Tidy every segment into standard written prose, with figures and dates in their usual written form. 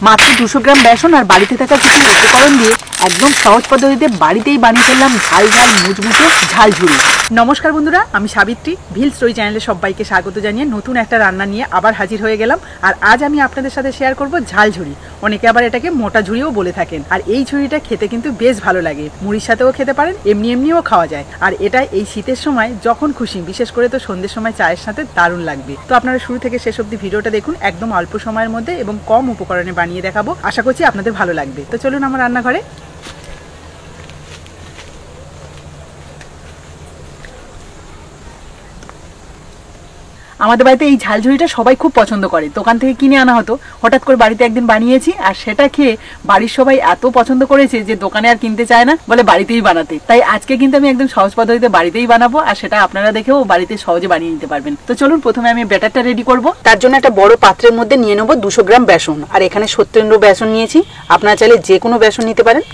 মাত্র 200 গ্রাম বেসন আর বাড়িতে থাকা কিছু উপকরণ দিয়ে একদম সহজ পদ্ধতিতে বাড়িতেই বানিয়ে ফেললাম ঝাল ঝাল মুচমুচে ঝাল ঝুড়ি। নমস্কার বন্ধুরা, আমি সাবিত্রী। ভিল স্টোরি চ্যানেলে সবাইকে স্বাগত জানিয়ে নতুন একটা রান্না নিয়ে আবার হাজির হয়ে গেলাম। আর আজ আমি আপনাদের সাথে শেয়ার করব ঝাল ঝুড়ি। অনেকে আবার এটাকে মোটা ঝুড়িও বলে থাকেন। আর এই ঝুড়িটা খেতে কিন্তু বেশ ভালো লাগে, মুড়ির সাথেও খেতে পারেন, এমনিও খাওয়া যায়। আর এটা এই শীতের সময় যখন খুশি, বিশেষ করে তো সন্ধ্যের সময় চায়ের সাথে দারুণ লাগবে। তো আপনারা শুরু থেকে শেষ অবধি ভিডিওটা দেখুন, একদম অল্প সময়ের মধ্যে এবং কম উপকরণে বানিয়ে দেখাবো। আশা করছি আপনাদের ভালো লাগবে। তো চলুন আমার রান্নাঘরে। আমাদের বাড়িতে এই ঝালঝুড়িটা সবাই খুব পছন্দ করে, দোকান থেকে কিনে আনা হতো। হঠাৎ করে বাড়িতে একদিন বানিয়েছি, আর সেটা খেয়ে বাড়ির সবাই এত পছন্দ করেছে যে দোকানে আর কিনতে চায় না, বলে বাড়িতেই বানাতে। তাই আজকে কিন্তু আমি একদম সহজ পদ্ধতিতে বাড়িতেই বানাবো, আর সেটা আপনারা দেখেও বাড়িতে সহজে বানিয়ে নিতে পারবেন। তো চলুন প্রথমে আমি ব্যাটারটা রেডি করব। তার জন্য একটা বড় পাত্রের মধ্যে নিয়ে নেবো 200 গ্রাম বেসন। আর এখানে 70 বেসন নিয়েছি, আপনারা চাইলে যে কোনো বেসন নিতে পারেন।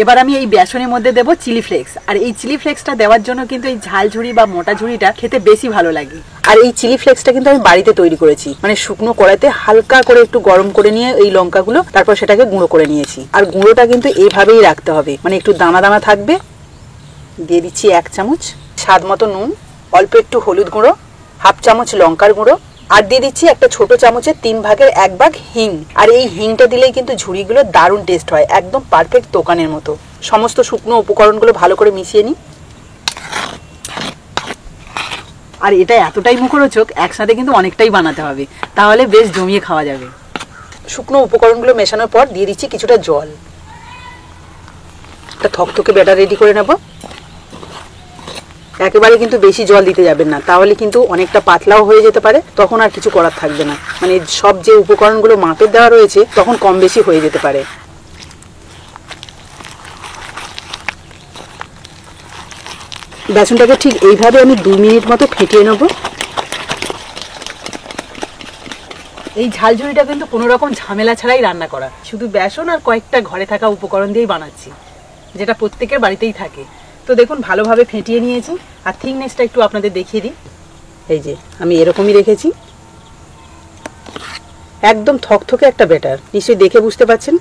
এবার আমি এই বেসনের মধ্যে দেবো চিলি ফ্লেক্স। আর এই চিলি ফ্লেক্সটা দেওয়ার জন্য কিন্তু এই ঝাল ঝুড়ি বা মোটা ঝুড়িটা খেতে বেশি ভালো লাগে। আর এই চিলি ফ্লেক্সটা কিন্তু আমি বাড়িতে তৈরি করেছি, মানে শুকনো কড়াইতে হালকা করে একটু গরম করে নিয়ে এই লঙ্কাগুলো তারপর সেটাকে গুঁড়ো করে নিয়েছি। আর গুঁড়োটা কিন্তু এইভাবেই রাখতে হবে, মানে একটু দানা দানা থাকবে। দিয়ে দিচ্ছি 1 চামচ স্বাদ মতো নুন, অল্প একটু হলুদ গুঁড়ো, হাফ চামচ লঙ্কার গুঁড়ো, আর দিয়ে দিচ্ছি একটা ছোট চামচের 3 ভাগের 1 ভাগ হিং। আর এই হিংটা দিলেই কিন্তু ঝুড়িগুলো দারুণ টেস্ট হয়, একদম পারফেক্ট দোকানের মতো। সমস্ত শুকনো উপকরণগুলো ভালো করে মিশিয়ে নিই। আর এটা এতটাই মুখরোচক, একসাথে কিন্তু অনেকটাই বানাতে হবে, তাহলে বেশ জমিয়ে খাওয়া যাবে। শুকনো উপকরণগুলো মেশানোর পর দিয়ে দিচ্ছি কিছুটা জল। একটা থকথকে ব্যাটার রেডি করে নেব। একেবারে কিন্তু বেশি জল দিতে যাবেন না, তাহলে কিন্তু অনেকটা পাতলাও হয়ে যেতে পারে, তখন আর কিছু করার থাকবে না। মানে সব যে উপকরণগুলো মাপের দেওয়া রয়েছে তখন কম বেশি হয়ে যেতে পারে। বেসনটাকে ঠিক এইভাবে আমি 2 মিনিট মতো ফেটিয়ে নেব। এই ঝালঝুড়িটা কিন্তু কোনো রকম ঝামেলা ছাড়াই রান্না করা, শুধু বেসন আর কয়েকটা ঘরে থাকা উপকরণ দিয়েই বানাচ্ছি, যেটা প্রত্যেকের বাড়িতেই থাকে। তো দেখুন ভালোভাবে ফেটিয়ে নিয়েছি। আর থিকনেসটা একটু আপনাদের দেখিয়ে দিই। এই যে আমি এরকমই রেখেছি, একদম থকথকে একটা ব্যাটার, নিশ্চয়ই দেখে বুঝতে পারছেন।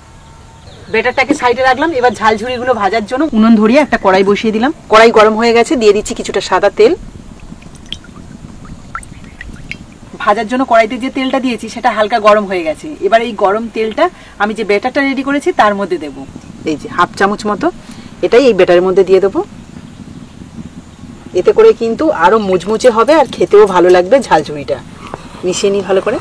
ব্যাটারটাকে সাইডে রাখলাম। এবার ঝালঝুড়িগুলো ভাজার জন্য উনুন ধরিয়ে একটা কড়াই বসিয়ে দিলাম। কড়াই গরম হয়ে গেছে, দিয়ে দিচ্ছি কিছুটা সাদা তেল। ভাজার জন্য কড়াইতে যে তেলটা দিয়েছি সেটা হালকা গরম হয়ে গেছে। এবার এই গরম তেলটা আমি যে ব্যাটারটা রেডি করেছি তার মধ্যে দেব। এই যে হাফ চামচ মতো এটাই এই ব্যাটারের মধ্যে দিয়ে দেবো। এতে করে কিন্তু আরো মুচমুচে হবে আর খেতেও ভালো লাগবে ঝালঝুড়িটা। মিশিয়ে নিই ভালো করে।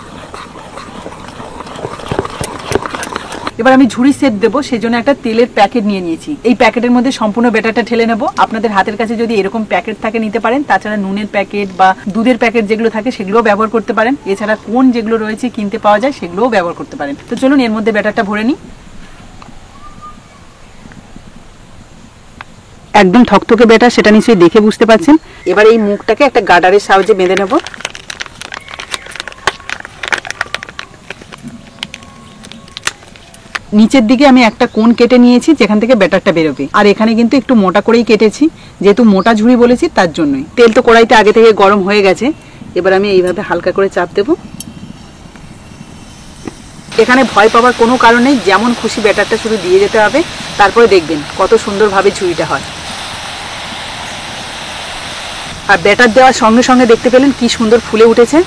এবার আমি ঝুড়ি শেপ দেবো, সেজন্য একটা তেলের প্যাকেট নিয়ে নিয়েছি। এই প্যাকেটের মধ্যে সম্পূর্ণ ব্যাটারটা ঢেলে নেবো। আপনাদের হাতের কাছে যদি এরকম প্যাকেট থাকে নিতে পারেন, তাছাড়া নুনের প্যাকেট বা দুধের প্যাকেট যেগুলো থাকে সেগুলোও ব্যবহার করতে পারেন। এছাড়া কোন যেগুলো রয়েছে কিনতে পাওয়া যায় সেগুলোও ব্যবহার করতে পারেন। তো চলুন এর মধ্যে ব্যাটারটা ভরে নিই। একদম থকথকে ব্যাটার, সেটা নিশ্চয়ই দেখে বুঝতে পারছেন। এবার এই মুখটাকে একটা গার্ডারের সাহায্যে বেঁধে নেব। নিচের দিকে আমি একটা কোণ কেটে নিয়েছি যেখান থেকে ব্যাটারটা বেরোবে। আর এখানে কিন্তু একটু মোটা করেই কেটেছি, যেহেতু মোটা ঝুড়ি বলেছি তার জন্যই। তেল তো কড়াইতে আগে থেকে গরম হয়ে গেছে। এবার আমি এইভাবে হালকা করে চাপ দেব। এখানে ভয় পাওয়ার কোনো কারণ নেই, যেমন খুশি ব্যাটারটা শুধু দিয়ে যেতে হবে, তারপরে দেখবেন কত সুন্দরভাবে ঝুড়িটা হয়। আর ব্যাটার দেওয়ার সঙ্গে সঙ্গে দেখতে পেলেন কি সুন্দর ফুলে উঠেছে।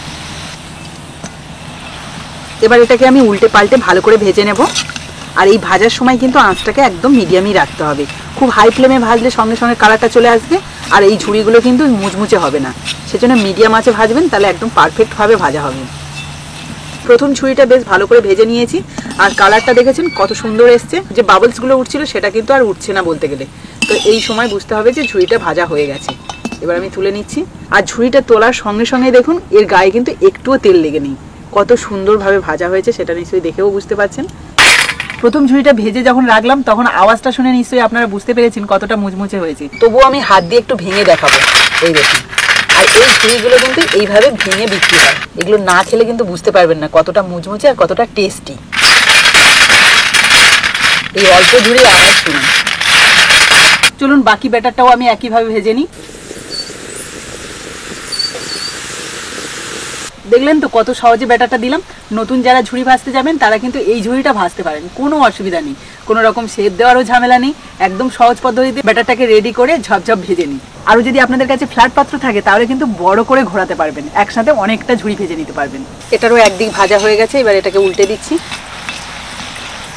এবার এটাকে আমি উল্টে পাল্টে ভালো করে ভেজে নেব। আর এই ভাজার সময় কিন্তু আঁচটাকে একদম মিডিয়ামই রাখতে হবে। খুব হাই ফ্লেমে ভাজলে সঙ্গে সঙ্গে কালারটা চলে আসবে, আর এই ঝুড়িগুলো কিন্তু মুচমুচে হবে না। সেজন্য মিডিয়াম আঁচে ভাজবেন, তাহলে একদম পারফেক্টভাবে ভাজা হবে। প্রথম ঝুড়িটা বেশ ভালো করে ভেজে নিয়েছি। আর কালারটা দেখেছেন কত সুন্দর এসছে, যে বাবলসগুলো উঠছিল সেটা কিন্তু আর উঠছে না বলতে গেলে। তো এই সময় বুঝতে হবে যে ঝুড়িটা ভাজা হয়ে গেছে। এবার আমি তুলে নিচ্ছি। আর ঝুড়িটা তোলার সঙ্গে সঙ্গে দেখুন এর গায়ে কিন্তু একটুও তেল লেগে নেই, কত সুন্দরভাবে ভাজা হয়েছে সেটা নিশ্চয়ই দেখেও বুঝতে পারছেন। প্রথম ঝুড়িটা ভেজে যখন রাখলাম তখন আওয়াজটা শুনে নিশ্চয়ই আপনারা বুঝতে পেরেছেন কতটা মুচমুচে হয়েছে। তবুও আমি হাত দিয়ে একটু ভেঙে দেখাবো। এই দেখুন। আর এই ঝুড়িগুলো কিন্তু এইভাবে ভেঙে বিক্রি হয়, এগুলো না খেলে কিন্তু বুঝতে পারবেন না কতটা মুচমুচে আর কতটা টেস্টি। এই অল্প ঝুড়ির আওয়াজ শুনুন। চলুন বাকি ব্যাটারটাও আমি একইভাবে ভেজে নিই। দেখলেন তো কত সহজে ব্যাটারটা দিলাম। নতুন যারা ঝুড়ি ভাজতে যাবেন তারা কিন্তু এই ঝুড়িটা ভাজতে পারেন, কোনো অসুবিধা নেই, কোনো রকম শেপ দেওয়ারও ঝামেলা নেই, একদম সহজ পদ্ধতিতে ব্যাটারটাকে রেডি করে ঝপঝপ ভেজে নিই। আর যদি আপনাদের কাছে ফ্ল্যাট পাত্র থাকে তাহলে কিন্তু বড় করে ঘোরাতে পারবেন, একসাথে অনেকটা ঝুড়ি ভেজে নিতে পারবেন। এটারও একদিক ভাজা হয়ে গেছে, এবার এটাকে উল্টে দিচ্ছি।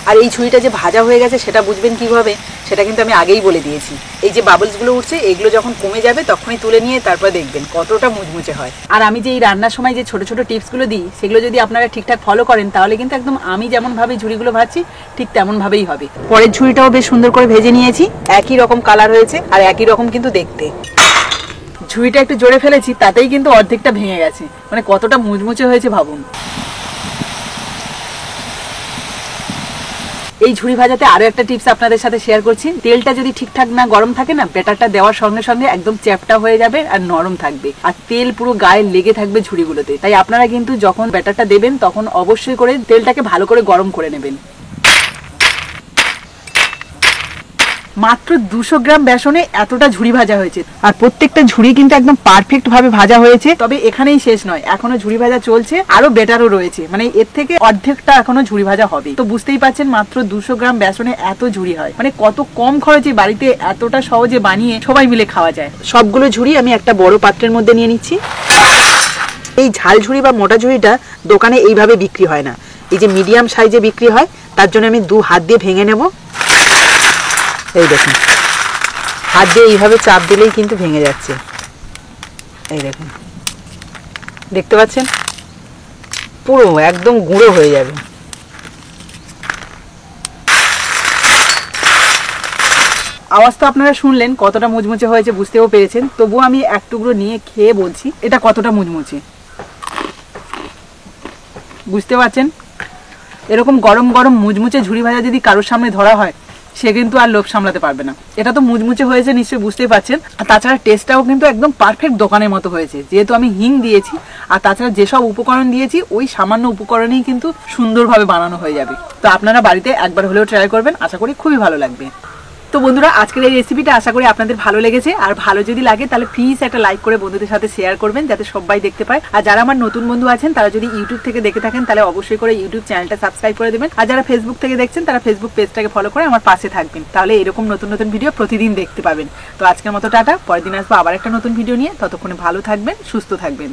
আর এই ঝুড়িটা যে ভাজা হয়ে গেছে সেটা বুঝবেন কিভাবে, সেটা কিন্তু আমি আগেই বলে দিয়েছি। এই যে বাবলসগুলো উঠছে এগুলো যখন কমে যাবে তখনই তুলে নিয়ে তারপর দেখবেন কতটা মুচমুচে হয়। আর আমি যে এই রান্নার সময় যে ছোট ছোট টিপসগুলো দিই সেগুলো যদি আপনারা ঠিকঠাক ফলো করেন তাহলে কিন্তু একদম আমি যেমনভাবে ঝুড়িগুলো ভাজছি ঠিক তেমনভাবেই হবে। পরের ঝুড়িটাও বেশ সুন্দর করে ভেজে নিয়েছি, একই রকম কালার হয়েছে আর একই রকম কিন্তু দেখতে। ঝুড়িটা একটু জোরে ফেলেছি তাতেই কিন্তু অর্ধেকটা ভেঙে গেছে, মানে কতটা মুচমুচে হয়েছে ভাবুন। এই ঝুড়ি ভাজাতে আরো একটা টিপস আপনাদের সাথে শেয়ার করছি। তেলটা যদি ঠিকঠাক না গরম থাকে না, ব্যাটারটা দেওয়ার সঙ্গে সঙ্গে একদম চ্যাপটা হয়ে যাবে আর নরম থাকবে, আর তেল পুরো গায়ে লেগে থাকবে ঝুড়িগুলোতে। তাই আপনারা কিন্তু যখন ব্যাটারটা দেবেন তখন অবশ্যই করে তেলটাকে ভালো করে গরম করে নেবেন। মাত্র 200 গ্রাম বেসনে এতটা ঝুড়ি ভাজা হয়েছে, আর প্রত্যেকটা ঝুড়ি কিন্তু একদম পারফেক্ট ভাবে ভাজা হয়েছে। তবে এখানেই শেষ নয়, এখনো ঝুড়ি ভাজা চলছে, আরো বেটারও রয়েছে, মানে এর থেকে অর্ধেকটা এখনো ঝুড়ি ভাজা হবে। তো বুঝতেই পারছেন মাত্র 200 গ্রাম বেসনে এত ঝুড়ি হয়, মানে কত কম খরচে বাড়িতে এতটা সহজে বানিয়ে সবাই মিলে খাওয়া যায়। সবগুলো ঝুড়ি আমি একটা বড় পাত্রের মধ্যে নিয়ে নিচ্ছি। এই ঝাল ঝুড়ি বা মোটা ঝুড়িটা দোকানে এইভাবে বিক্রি হয় না, এই যে মিডিয়াম সাইজে বিক্রি হয়। তার জন্য আমি 2 হাত দিয়ে ভেঙে নেব। এই দেখুন, হাত দিয়ে এইভাবে চাপ দিলেই কিন্তু ভেঙে যাচ্ছে। এই দেখুন, দেখতে পাচ্ছেন পুরো একদম গুঁড়ো হয়ে যাবে। আওয়াজ তো আপনারা শুনলেন কতটা মুচমুচে হয়েছে, বুঝতেও পেরেছেন। তবুও আমি এক টুকরো নিয়ে খেয়ে বলছি এটা কতটা মুচমুচে। বুঝতে পারছেন, এরকম গরম গরম মুচমুচে ঝুড়ি ভাজা যদি কারোর সামনে ধরা হয় সে কিন্তু আর লোভ সামলাতে পারবে না। এটা তো মুচমুচে হয়েছে নিশ্চয়ই বুঝতেই পারছেন। আর তাছাড়া টেস্টটাও কিন্তু একদম পারফেক্ট দোকানের মতো হয়েছে, যেহেতু আমি হিং দিয়েছি আর তাছাড়া যেসব উপকরণ দিয়েছি ওই সামান্য উপকরণেই কিন্তু সুন্দরভাবে বানানো হয়ে যাবে। তো আপনারা বাড়িতে একবার হলেও ট্রাই করবেন, আশা করি খুবই ভালো লাগবে। তো বন্ধুরা, আজকের এই রেসিপিটা আশা করি আপনাদের ভালো লেগেছে। আর ভালো যদি লাগে তাহলে প্লিজ একটা লাইক করে বন্ধুদের সাথে শেয়ার করবেন, যাতে সবাই দেখতে পায়। আর যারা আমার নতুন বন্ধু আছেন তারা যদি ইউটিউব থেকে দেখে থাকেন তাহলে অবশ্যই করে ইউটিউব চ্যানেলটা সাবস্ক্রাইব করে দেবেন। আর যারা ফেসবুক থেকে দেখছেন তারা ফেসবুক পেজটাকে ফলো করে আমার পাশে থাকবেন, তাহলে এরকম নতুন নতুন ভিডিও প্রতিদিন দেখতে পাবেন। তো আজকের মতো টাটা, পরের দিন আসবো আবার একটা নতুন ভিডিও নিয়ে। ততক্ষণে ভালো থাকবেন, সুস্থ থাকবেন।